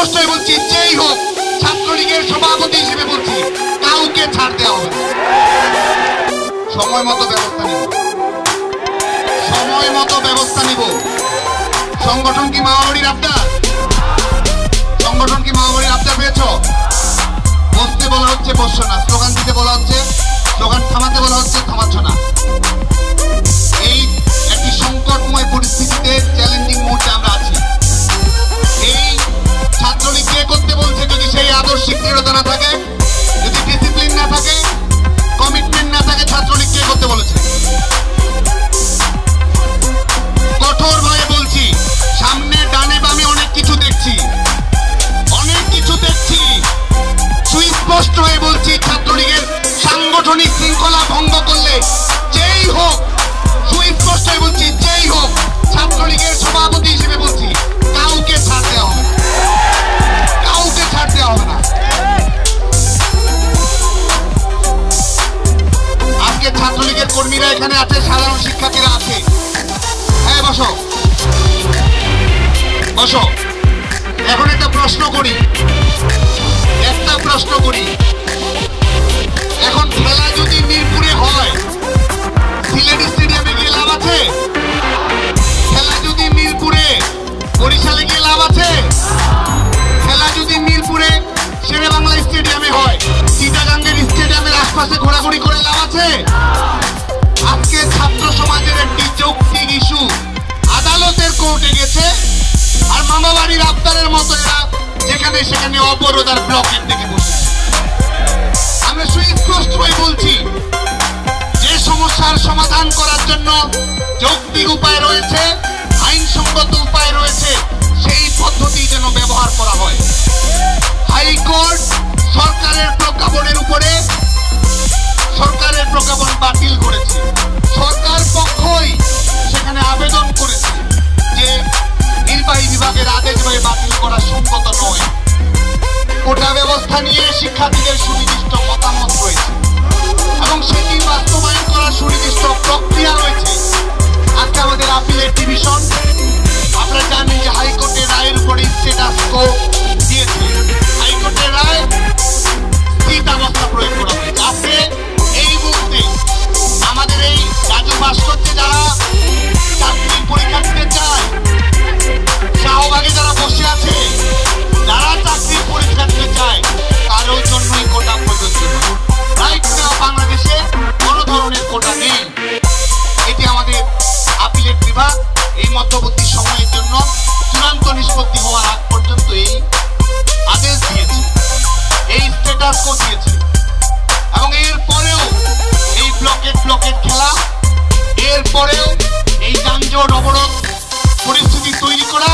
সুস্পষ্টই বলছি, যেই হোক ছাত্রলীগের সভাপতি হিসেবে বলছি, কাউকে ছাড় দেওয়া হবে। সময় মতো ব্যবস্থা নিব, সময় মতো ব্যবস্থা নিব। সংগঠন কি মামাবাড়ির আবদার? সংগঠন কি মামাবাড়ির আবদার পেয়েছ? বসতে বলা হচ্ছে, বসছো না। স্লোগান দিতে বলা হচ্ছে, স্লোগান থামাতে বলা হচ্ছে, থামাচ্ছ না। এই একটি সংকটময় পরিস্থিতিতে, চ্যালেঞ্জিং মুহূর্তে আমরা আছি। এই ছাত্রলীগ কে করতে বলছে? যদি সেই আদর্শিক দৃঢ়তা না থাকে, যদি ডিসিপ্লিন না থাকে, কমিটমেন্ট না থাকে, ছাত্রলীগ কে করতে বলেছে? কঠোর ভাবে বলছি, সামনে ডানে বামে অনেক কিছু দেখছি, অনেক কিছু দেখছি। সুস্পষ্ট হয়ে বলছি, ছাত্রলীগের সাংগঠনিক শৃঙ্খলা ভঙ্গ করলে যেই হোক, সুস্পষ্ট হয়ে বলছি, যেই হোক ছাত্রলীগের সভাপতি হিসেবে বলছি, কাউকে ছাড় দেওয়া হবে, কাউকে ছাড় দেওয়া হবে না। আজকে ছাত্রলীগের কর্মীরা এখানে আছে, সাধারণ শিক্ষার্থীরা আছে। হ্যাঁ, বসো বসো। এখন একটা প্রশ্ন করি, এখন খেলা যদি মিরপুরে হয়, সিলেটি স্টেডিয়ামে গিয়ে লাভ আছে? খেলা যদি মিরপুরে, বরিশালে গিয়ে লাভ আছে? খেলা যদি মিরপুরে শেরেবাংলা স্টেডিয়ামে হয়, চিটাগাঙ্গের স্টেডিয়ামের আশপাশে ঘোরাঘুরি করে লাভ আছে? আজকে ছাত্র সমাজের একটি যৌক্তিক ইস্যু আদালতের কোর্টে গেছে, আর মামাবাড়ির আবদারের মতো এরা যেখানে সেখানে অবরোধ আর ব্লকের দিকে বসেছে। আমরা সুস্পষ্ট হয়ে বলছি, যে সমস্যার সমাধান করার জন্য যৌক্তিক উপায় রয়েছে, আইনসঙ্গত উপায় রয়েছে, সেই পদ্ধতি যেন ব্যবহার করা হয়। হাইকোর্ট সরকারের প্রজ্ঞাপনের উপরে সরকারের প্রজ্ঞাপন বাতিল করেছে। সরকার পক্ষই সেখানে আবেদন করেছে যে নির্বাহী বিভাগের আদেশ বাতিল করা সঙ্গত নয়। কোটা ব্যবস্থা নিয়ে শিক্ষার্থীদের সুনির্দিষ্ট মতামত রয়েছে এবং সেটি বাস্তবায়ন করার সুনির্দিষ্ট প্রক্রিয়া রয়েছে। আজকে আমাদের আপিলের ডিভিশন, আপনারা জানেন যে হাইকোর্টের রায়ের উপরে স্ট্যাটাস কো দিয়েছে। হাইকোর্টের রায় স্থিতাবস্থা প্রয়োগ করা হয়েছে। আজকে এই মুহূর্তে আমাদের এই রাজু ভাস্কর্যে যারা চাকরির পরীক্ষা দিতে চায়, শাহবাগে যারা বসে আছে, যারা চাকরির পরীক্ষা দিতে চায়, কারোর জন্যই কোটা প্রযোজ্য নয়। রাইট নাও বাংলাদেশে কোনো ধরনের কোটা নেই। এটি আমাদের আপিলেট বিভাগ এই মধ্যবর্তী সময়ের জন্য চূড়ান্ত নিষ্পত্তি হওয়ার আগ পর্যন্ত এই আদেশ দিয়েছে, এই স্ট্যাটাস কো দিয়েছে। এবং এর পরেও এই ব্লকেট খেলা, এর পরেও এই যানজট অবরোধ পরিস্থিতি তৈরি করা,